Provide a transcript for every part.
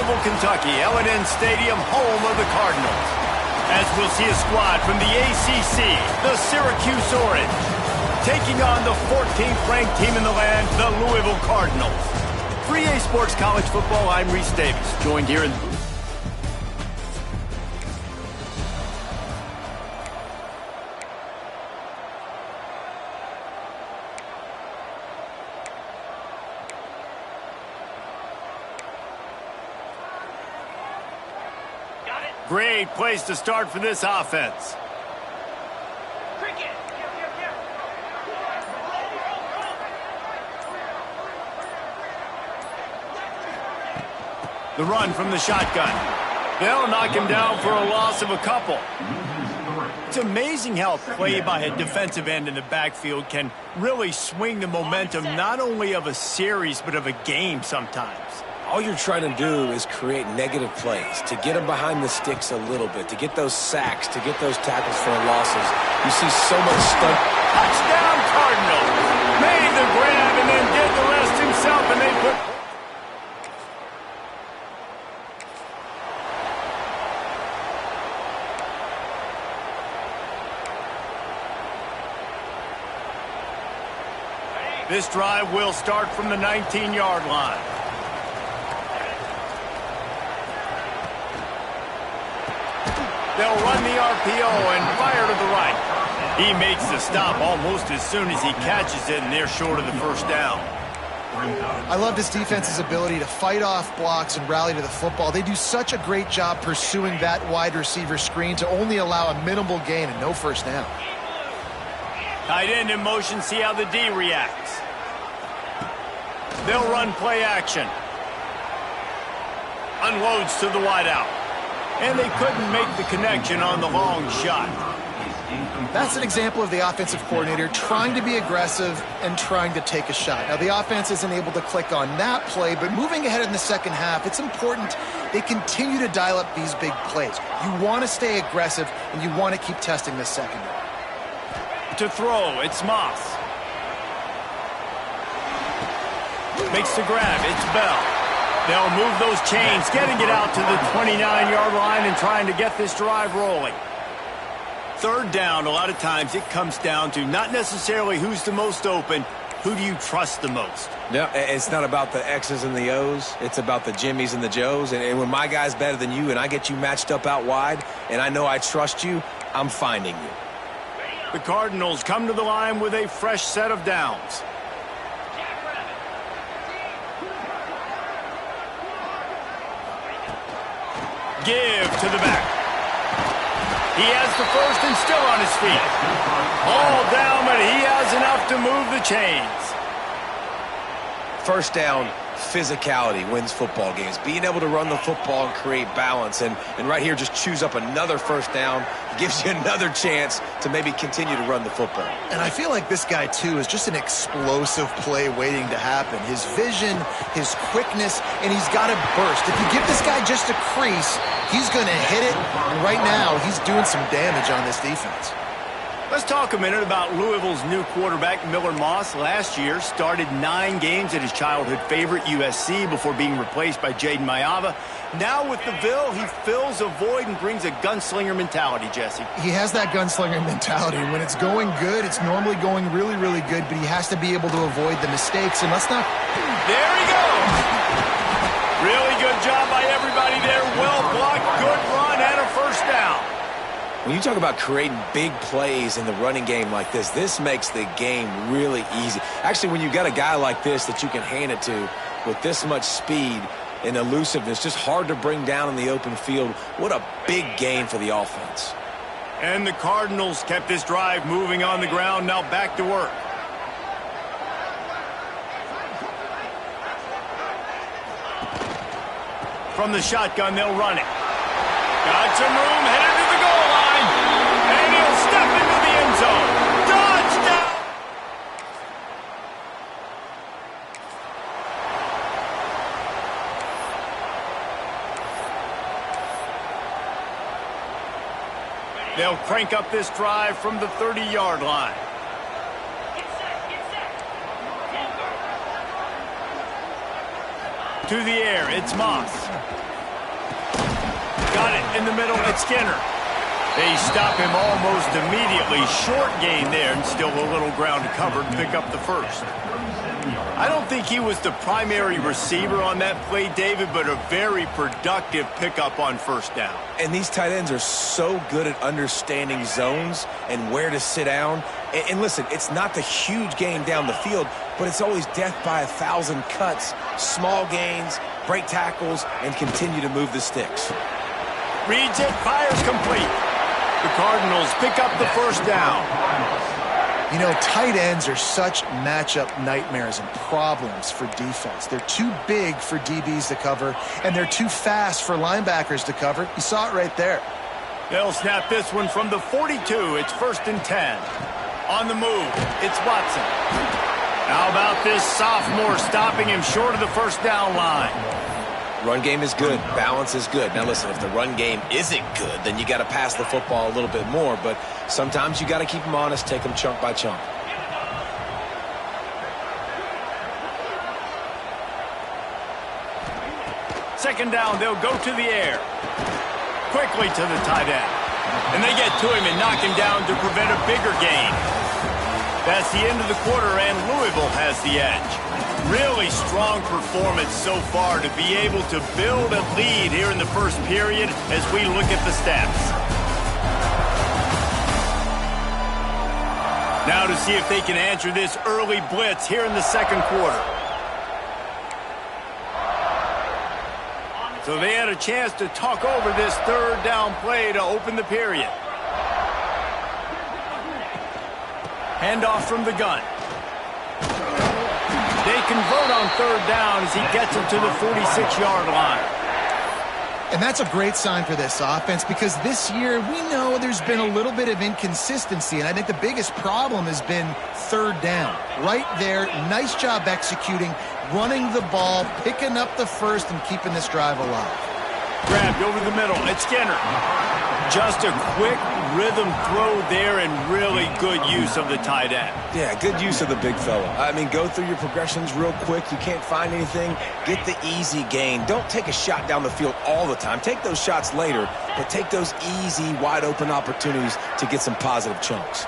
Louisville, Kentucky, L&N Stadium, home of the Cardinals. As we'll see a squad from the ACC, the Syracuse Orange, taking on the 14th ranked team in the land, the Louisville Cardinals. For EA Sports College Football, I'm Reese Davis, joined here in... Great place to start for this offense. The run from the shotgun. They'll knock him down for a loss of a couple. It's amazing how a play by a defensive end in the backfield can really swing the momentum not only of a series but of a game sometimes. All you're trying to do is create negative plays, to get them behind the sticks a little bit, to get those sacks, to get those tackles for losses. You see so much stuff. Touchdown Cardinals! Made the grab and then did the rest himself, and they put... This drive will start from the 19-yard line. They'll run the RPO and fire to the right. He makes the stop almost as soon as he catches it, and they're short of the first down. I love this defense's ability to fight off blocks and rally to the football. They do such a great job pursuing that wide receiver screen to only allow a minimal gain and no first down. Tight end in motion, see how the D reacts. They'll run play action. Unloads to the wideout. And they couldn't make the connection on the long shot. That's an example of the offensive coordinator trying to be aggressive and trying to take a shot. Now, the offense isn't able to click on that play, but moving ahead in the second half, it's important they continue to dial up these big plays. You want to stay aggressive, and you want to keep testing this secondary. To throw, it's Moss. Makes the grab, it's Bell. They'll move those chains, getting it out to the 29-yard line and trying to get this drive rolling. Third down, a lot of times it comes down to not necessarily who's the most open, who do you trust the most? No, it's not about the X's and the O's. It's about the Jimmys and the Joes. And when my guy's better than you and I get you matched up out wide and I know I trust you, I'm finding you. The Cardinals come to the line with a fresh set of downs. Give to the back. He has the first and still on his feet. All down, but he has enough to move the chains. First down, physicality wins football games. Being able to run the football and create balance. And right here, just choose up another first down. Gives you another chance to maybe continue to run the football. And I feel like this guy, too, is just an explosive play waiting to happen. His vision, his quickness, and he's got to burst. If you give this guy just a crease, he's going to hit it. And right now, he's doing some damage on this defense. Let's talk a minute about Louisville's new quarterback, Miller Moss. Last year, started 9 games at his childhood favorite, USC, before being replaced by Jaden Mayava. Now with the Ville, he fills a void and brings a gunslinger mentality, Jesse. He has that gunslinger mentality. When it's going good, it's normally going really, really good, but he has to be able to avoid the mistakes. And let's not... There he goes! Really good job by everybody there. Well blocked, good run, and a first down. When you talk about creating big plays in the running game like this makes the game really easy. Actually, when you've got a guy like this that you can hand it to with this much speed and elusiveness, just hard to bring down in the open field, what a big gain for the offense. And the Cardinals kept this drive moving on the ground, now back to work. From the shotgun, they'll run it. Got some room, headed to the goal line. And he'll step into the end zone. Touchdown! They'll crank up this drive from the 30-yard line. To the air, it's Moss. Got it in the middle. It's Skinner. They stop him almost immediately. Short gain there, and still a little ground to cover to pick up the first. I don't think he was the primary receiver on that play, David, but a very productive pickup on first down. And these tight ends are so good at understanding zones and where to sit down. And listen, it's not the huge gain down the field, but it's always death by 1,000 cuts, small gains, break tackles, and continue to move the sticks. Reads it, fires complete. The Cardinals pick up the first down. You know, tight ends are such matchup nightmares and problems for defense. They're too big for DBs to cover, and they're too fast for linebackers to cover. You saw it right there. They'll snap this one from the 42. It's 1st and 10. On the move, it's Watson. How about this sophomore stopping him short of the first down line? Run game is good. Balance is good. Now, listen, if the run game isn't good, then you got to pass the football a little bit more. But sometimes you got to keep them honest, take them chunk by chunk. Second down, they'll go to the air. Quickly to the tight end. And they get to him and knock him down to prevent a bigger gain. That's the end of the quarter, and Louisville has the edge. Really strong performance so far to be able to build a lead here in the first period as we look at the stats. Now to see if they can answer this early blitz here in the second quarter. So they had a chance to talk over this third down play to open the period. Handoff from the gun. They convert on third down as he gets him to the 46-yard line. And that's a great sign for this offense because this year we know there's been a little bit of inconsistency, and I think the biggest problem has been third down. Right there, nice job executing, running the ball, picking up the first, and keeping this drive alive. Grabbed over the middle. It's Skinner. Just a quick rhythm throw there and really good use of the tight end. Yeah, good use of the big fella. I mean, go through your progressions real quick. You can't find anything. Get the easy gain. Don't take a shot down the field all the time. Take those shots later, but take those easy, wide-open opportunities to get some positive chunks.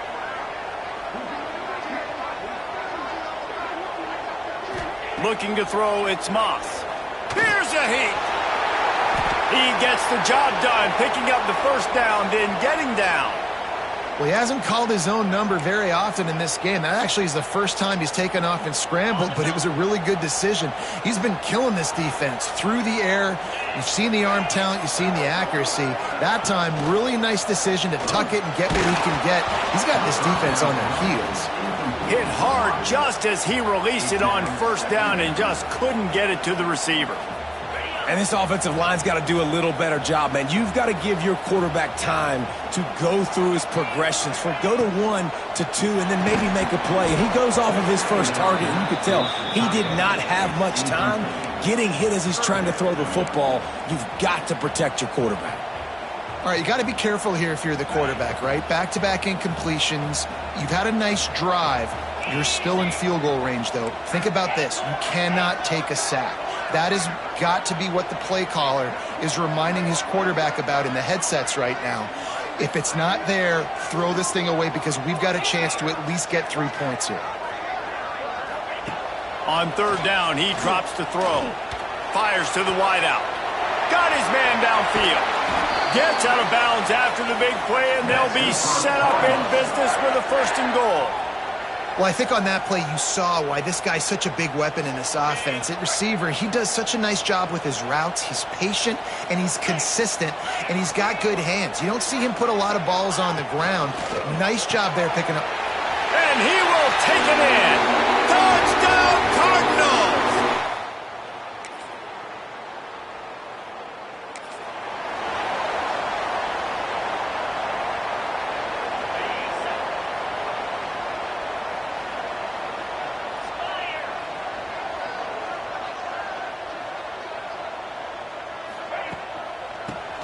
Looking to throw, it's Moss. Here's a heat. He gets the job done, picking up the first down, then getting down. Well, he hasn't called his own number very often in this game. That actually is the first time he's taken off and scrambled, but it was a really good decision. He's been killing this defense through the air. You've seen the arm talent, you've seen the accuracy. That time, really nice decision to tuck it and get what he can get. He's got this defense on their heels. Hit hard just as he released it on first down and just couldn't get it to the receiver. And this offensive line's got to do a little better job, man. You've got to give your quarterback time to go through his progressions from go to 1 to 2 and then maybe make a play. And he goes off of his first target, and you could tell he did not have much time getting hit as he's trying to throw the football. You've got to protect your quarterback. All right, you got to be careful here if you're the quarterback, right? Back-to-back incompletions. You've had a nice drive. You're still in field goal range, though. Think about this. You cannot take a sack. That has got to be what the play caller is reminding his quarterback about in the headsets right now. If it's not there, throw this thing away because we've got a chance to at least get 3 points here. On third down, he drops to throw. Fires to the wideout. Got his man downfield. Gets out of bounds after the big play, and they'll be set up in business with a 1st and goal. Well, I think on that play you saw why this guy's such a big weapon in this offense. At receiver, he does such a nice job with his routes. He's patient, and he's consistent, and he's got good hands. You don't see him put a lot of balls on the ground. Nice job there picking up. And he will take it in. Touchdown, Cardinals!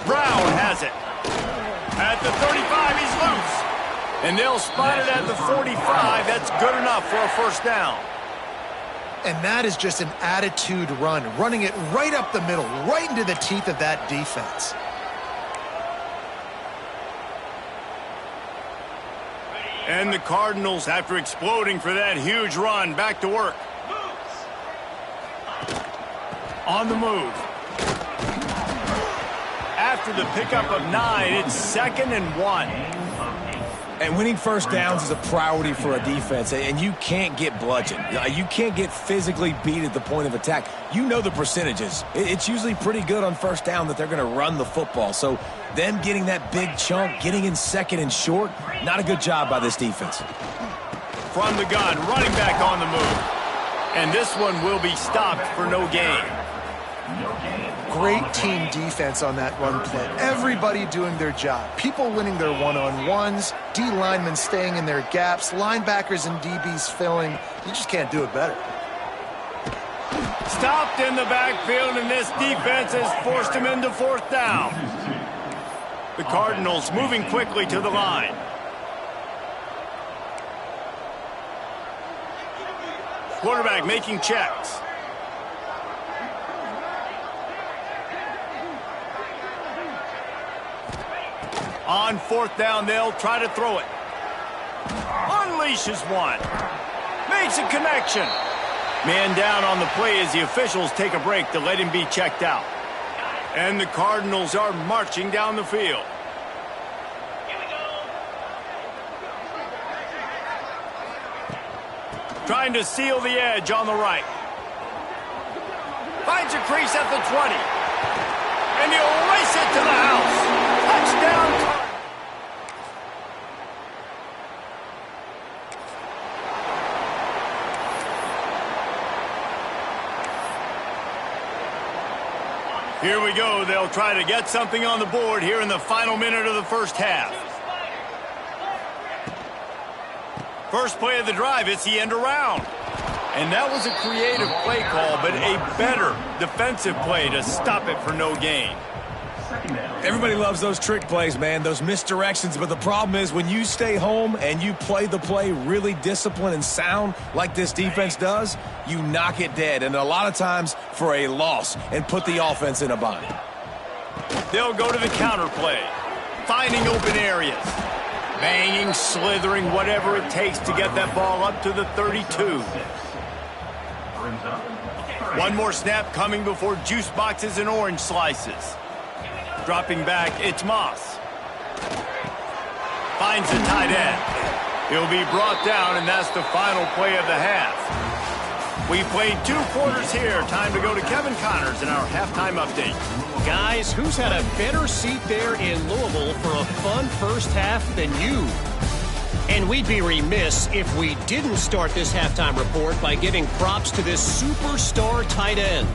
Brown has it. At the 35, he's loose. And they'll spot it at the 45. That's good enough for a 1st down. And that is just an attitude run, running it right up the middle, right into the teeth of that defense. And the Cardinals, after exploding for that huge run, back to work. On the move. After the pickup of 9, it's 2nd and 1. And winning first downs is a priority for a defense, and you can't get bludgeoned. You can't get physically beat at the point of attack. You know the percentages. It's usually pretty good on first down that they're going to run the football. So them getting that big chunk, getting in 2nd and short, not a good job by this defense. From the gun, running back on the move. And this one will be stopped for no gain. Great team defense on that run play. Everybody doing their job. People winning their one-on-ones, D linemen staying in their gaps, linebackers and DBs filling. You just can't do it better. Stopped in the backfield, and this defense has forced him into 4th down. The Cardinals moving quickly to the line. Quarterback making checks. On 4th down, they'll try to throw it. Unleashes one. Makes a connection. Man down on the play as the officials take a break to let him be checked out. And the Cardinals are marching down the field. Trying to seal the edge on the right. Finds a crease at the 20. And he'll race it to the house. Touchdown. Here we go. They'll try to get something on the board here in the final minute of the first half. First play of the drive, it's the end around. And that was a creative play call, but a better defensive play to stop it for no gain. Everybody loves those trick plays, man, those misdirections. But the problem is when you stay home and you play the play really disciplined and sound like this defense does, you knock it dead. And a lot of times for a loss and put the offense in a bind. They'll go to the counter play, finding open areas. Banging, slithering, whatever it takes to get that ball up to the 32. One more snap coming before juice boxes and orange slices. Dropping back, it's Moss. Finds the tight end. He'll be brought down, and that's the final play of the half. We played 2 quarters here. Time to go to Kevin Connors in our halftime update. Guys, who's had a better seat there in Louisville for a fun first half than you? And we'd be remiss if we didn't start this halftime report by giving props to this superstar tight end.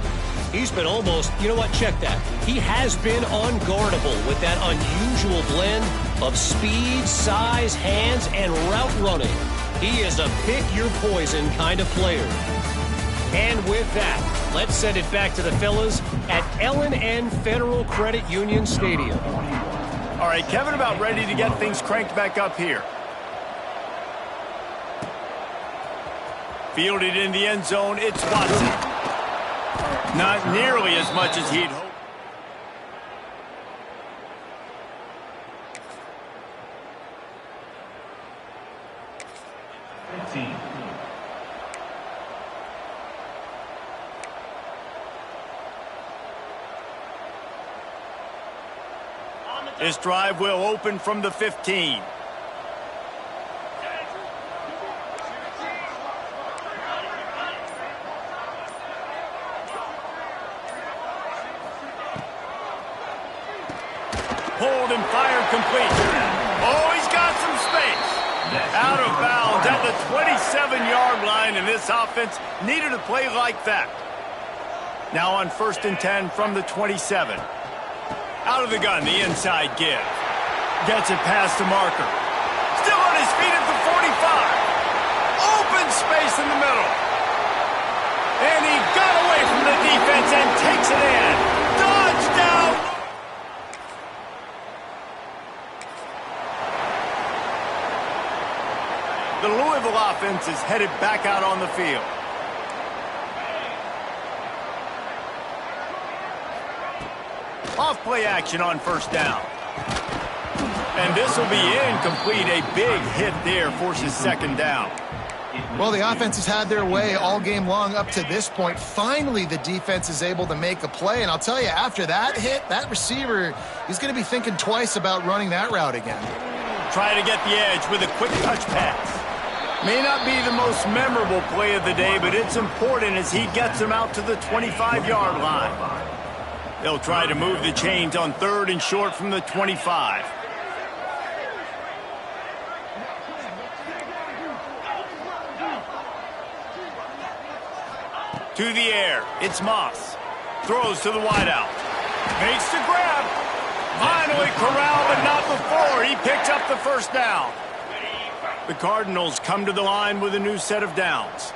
He's been almost, you know what, check that. He has been unguardable with that unusual blend of speed, size, hands, and route running. He is a pick-your-poison kind of player. And with that, let's send it back to the fellas at L&N Federal Credit Union Stadium. All right, Kevin, about ready to get things cranked back up here. Fielded in the end zone, it's Watson. Not nearly as much as he'd hoped. This drive will open from the 15. Pulled and fired complete. Oh, he's got some space. Out of bounds at the 27-yard line, and this offense needed a play like that. Now on 1st and 10 from the 27. Out of the gun, the inside give. Gets it past the marker. Still on his feet at the 45. Open space in the middle. And he got away from the defense and takes it in. Touchdown! The Louisville offense is headed back out on the field. Off play action on 1st down. And this will be incomplete. A big hit there forces second down. Well, the offense has had their way all game long up to this point. Finally, the defense is able to make a play. And I'll tell you, after that hit, that receiver is going to be thinking twice about running that route again. Try to get the edge with a quick touch pass. May not be the most memorable play of the day, but it's important as he gets them out to the 25-yard line. They'll try to move the chains on 3rd and short from the 25. To the air, it's Moss. Throws to the wideout. Makes the grab. Finally corralled, but not before. He picks up the first down. The Cardinals come to the line with a new set of downs.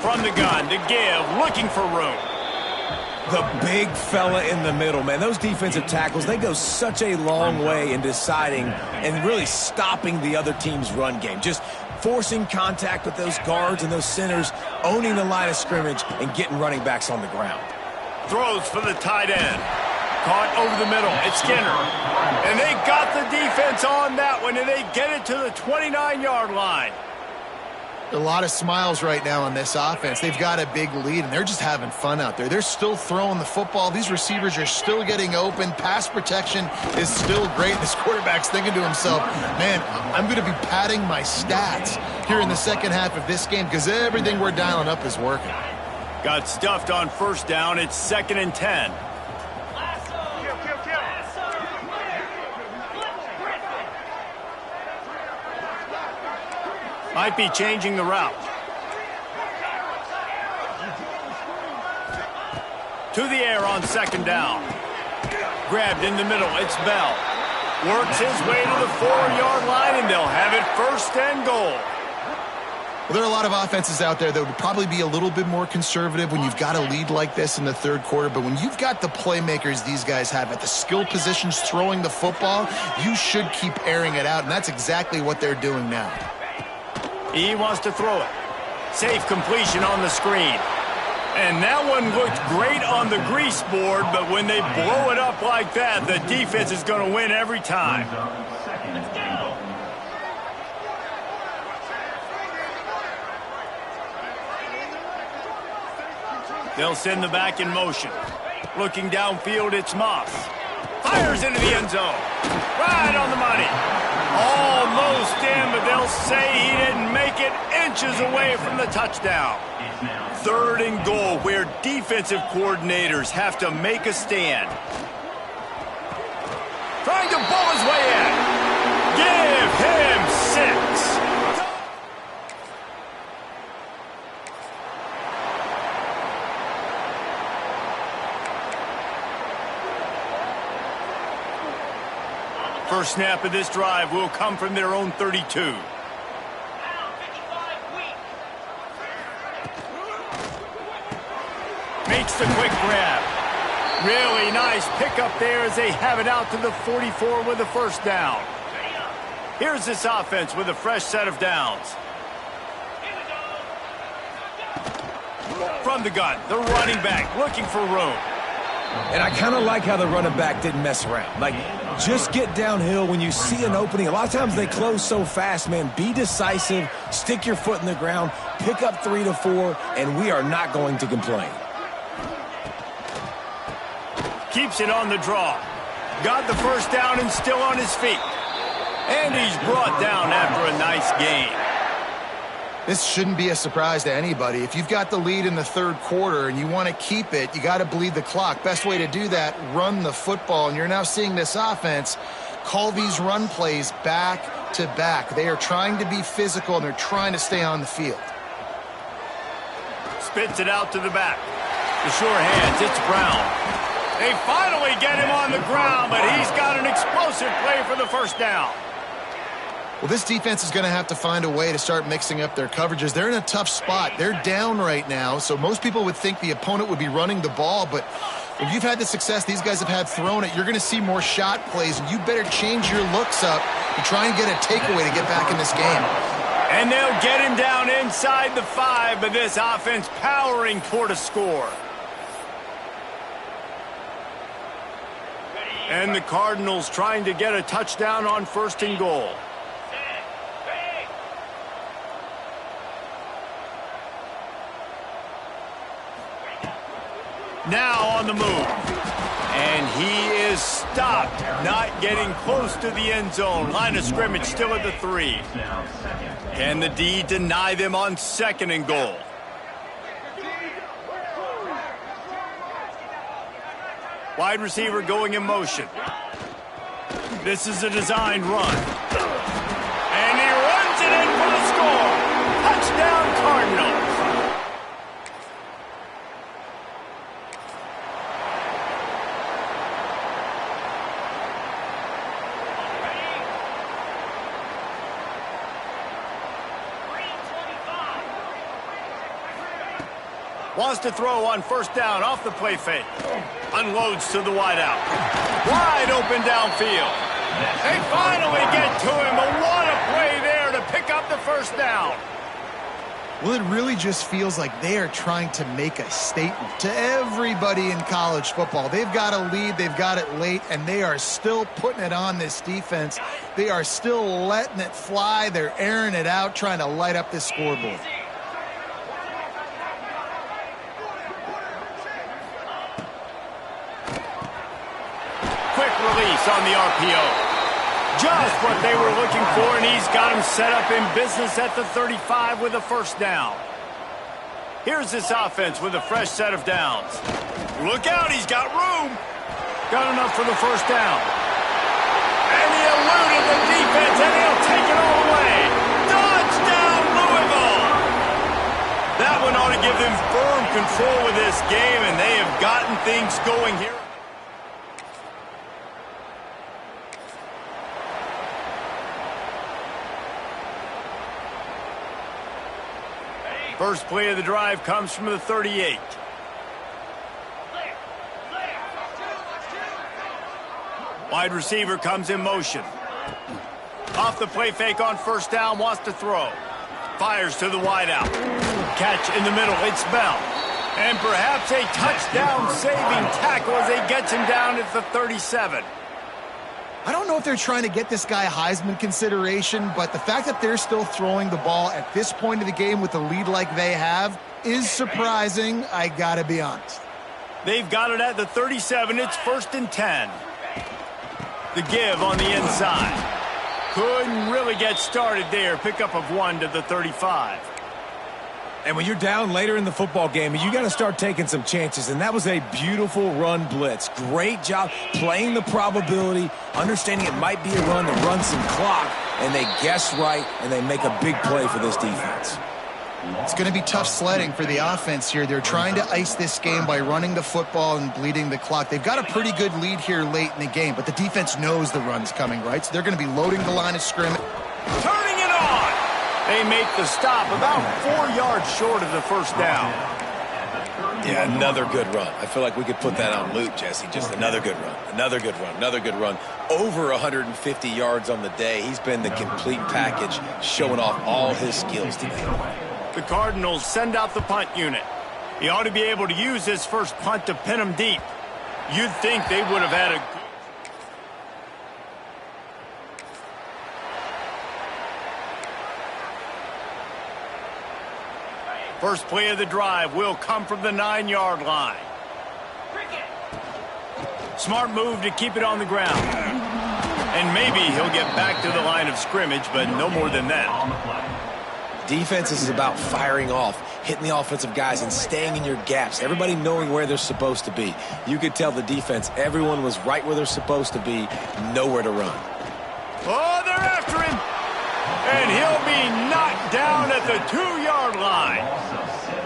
From the gun to give, looking for room. The big fella in the middle, man. Those defensive tackles, they go such a long way in deciding and really stopping the other team's run game. Just forcing contact with those guards and those centers, owning the line of scrimmage, and getting running backs on the ground. Throws for the tight end. Caught over the middle. It's Skinner. And they got the defense on that one, and they get it to the 29-yard line. A lot of smiles right now on this offense. They've got a big lead, and they're just having fun out there. They're still throwing the football. These receivers are still getting open. Pass protection is still great. This quarterback's thinking to himself, man, I'm going to be padding my stats here in the second half of this game because everything we're dialing up is working. Got stuffed on first down. It's 2nd and 10. Might be changing the route. To the air on 2nd down. Grabbed in the middle. It's Bell. Works his way to the 4-yard line, and they'll have it 1st and goal. Well, there are a lot of offenses out there that would probably be a little bit more conservative when you've got a lead like this in the 3rd quarter. But when you've got the playmakers these guys have at the skill positions throwing the football, you should keep airing it out, and that's exactly what they're doing now. He wants to throw it. Safe completion on the screen. And that one looked great on the grease board, but when they blow it up like that, the defense is going to win every time. They'll send the back in motion. Looking downfield, it's Moss. Fires into the end zone. Right on the money. Almost in, but they'll say he didn't make it, inches away from the touchdown. 3rd and goal, where defensive coordinators have to make a stand. Trying to pull his way in. Give him 6. First snap of this drive will come from their own 32. Makes the quick grab. Really nice pickup there as they have it out to the 44 with a first down. Here's this offense with a fresh set of downs. From the gun, the running back looking for room. And I kind of like how the running back didn't mess around. Like, just get downhill when you see an opening. A lot of times they close so fast, man. Be decisive, stick your foot in the ground, pick up 3 to 4, and we are not going to complain. Keeps it on the draw. Got the first down and still on his feet. And he's brought down after a nice gain. This shouldn't be a surprise to anybody. If you've got the lead in the 3rd quarter and you want to keep it, you got to bleed the clock. Best way to do that, run the football. And you're now seeing this offense call these run plays back to back. They are trying to be physical, and they're trying to stay on the field. Spits it out to the back. The sure hands, it's Brown. They finally get him on the ground, but he's got an explosive play for the first down. Well, this defense is going to have to find a way to start mixing up their coverages. They're in a tough spot. They're down right now, so most people would think the opponent would be running the ball, but when you've had the success these guys have had throwing it, you're going to see more shot plays, and you better change your looks up and try and get a takeaway to get back in this game. And they'll get him down inside the 5, but this offense powering toward a score. And the Cardinals trying to get a touchdown on 1st and goal. Now on the move. And he is stopped, not getting close to the end zone. Line of scrimmage still at the 3. Can the D deny them on 2nd and goal? Wide receiver going in motion. This is a designed run. And he runs it in for the score. Touchdown, Cardinals. Wants to throw on 1st down off the play fake. Unloads to the wideout. Wide open downfield. They finally get to him, but what a play there to pick up the 1st down. Well, it really just feels like they are trying to make a statement to everybody in college football. They've got a lead, they've got it late, and they are still putting it on this defense. They are still letting it fly. They're airing it out, trying to light up this scoreboard. Release on the RPO. Just what they were looking for, and he's got him set up in business at the 35 with a 1st down. Here's this offense with a fresh set of downs. Look out, he's got room. Got enough for the 1st down. And he eluded the defense, and he'll take it all away. Touchdown, Louisville! That one ought to give them firm control of this game, and they have gotten things going here. First play of the drive comes from the 38. Wide receiver comes in motion. Off the play fake on 1st down, wants to throw. Fires to the wideout. Catch in the middle, it's Bell. And perhaps a touchdown-saving tackle as he gets him down at the 37. I don't know if they're trying to get this guy Heisman consideration, but the fact that they're still throwing the ball at this point of the game with a lead like they have is surprising, I gotta be honest. They've got it at the 37. It's 1st and 10. The give on the inside. Couldn't really get started there. Pickup of 1 to the 35. And when you're down later in the football game, you got to start taking some chances. And that was a beautiful run blitz. Great job playing the probability, understanding it might be a run to run some clock, and they guess right, and they make a big play for this defense. It's going to be tough sledding for the offense here. They're trying to ice this game by running the football and bleeding the clock. They've got a pretty good lead here late in the game, but the defense knows the run's coming, right? So they're going to be loading the line of scrimmage. Turning it on! They make the stop about 4 yards short of the 1st down. Yeah, another good run. I feel like we could put that on loop, Jesse. Just another good run, another good run, another good run. Over 150 yards on the day. He's been the complete package, showing off all his skills today. The Cardinals send out the punt unit. He ought to be able to use his first punt to pin him deep. You'd think they would have had a good... First play of the drive will come from the 9-yard line. Smart move to keep it on the ground. And maybe he'll get back to the line of scrimmage, but no more than that. Defense is about firing off, hitting the offensive guys, and staying in your gaps. Everybody knowing where they're supposed to be. You could tell the defense, everyone was right where they're supposed to be, nowhere to run. Oh, they're after him. And he'll be knocked down at the 2-yard line.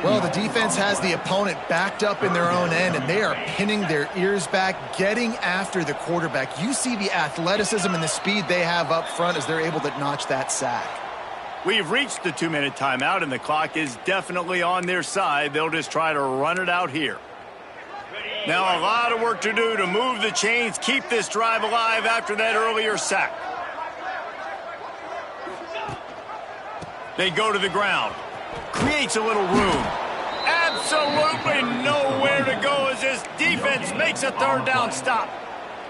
Well, the defense has the opponent backed up in their own end, and they are pinning their ears back, getting after the quarterback. You see the athleticism and the speed they have up front as they're able to notch that sack. We've reached the 2-minute timeout, and the clock is definitely on their side. They'll just try to run it out here. Now a lot of work to do to move the chains, keep this drive alive after that earlier sack. They go to the ground. Creates a little room. Absolutely nowhere to go as this defense makes a 3rd down stop.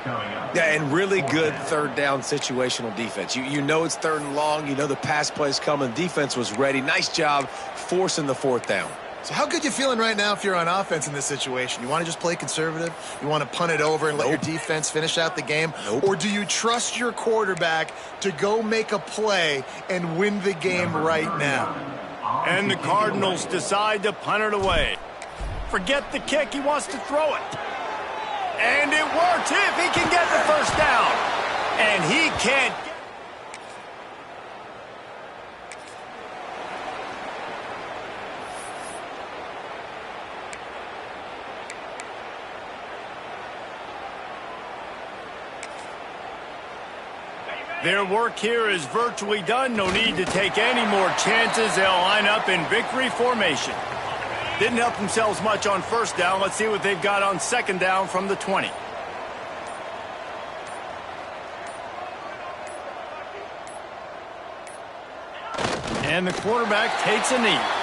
Yeah, and really good third down situational defense. You know it's third and long. You know the pass play's coming. Defense was ready. Nice job forcing the fourth down. So how good you feeling right now if you're on offense in this situation? You want to just play conservative? You want to punt it over and let your defense finish out the game? Or do you trust your quarterback to go make a play and win the game right now? And the Cardinals decide to punt it away. Forget the kick. He wants to throw it. And it works if he can get the first down. And he can't. Their work here is virtually done. No need to take any more chances. They'll line up in victory formation. Didn't help themselves much on first down. Let's see what they've got on second down from the 20. And the quarterback takes a knee.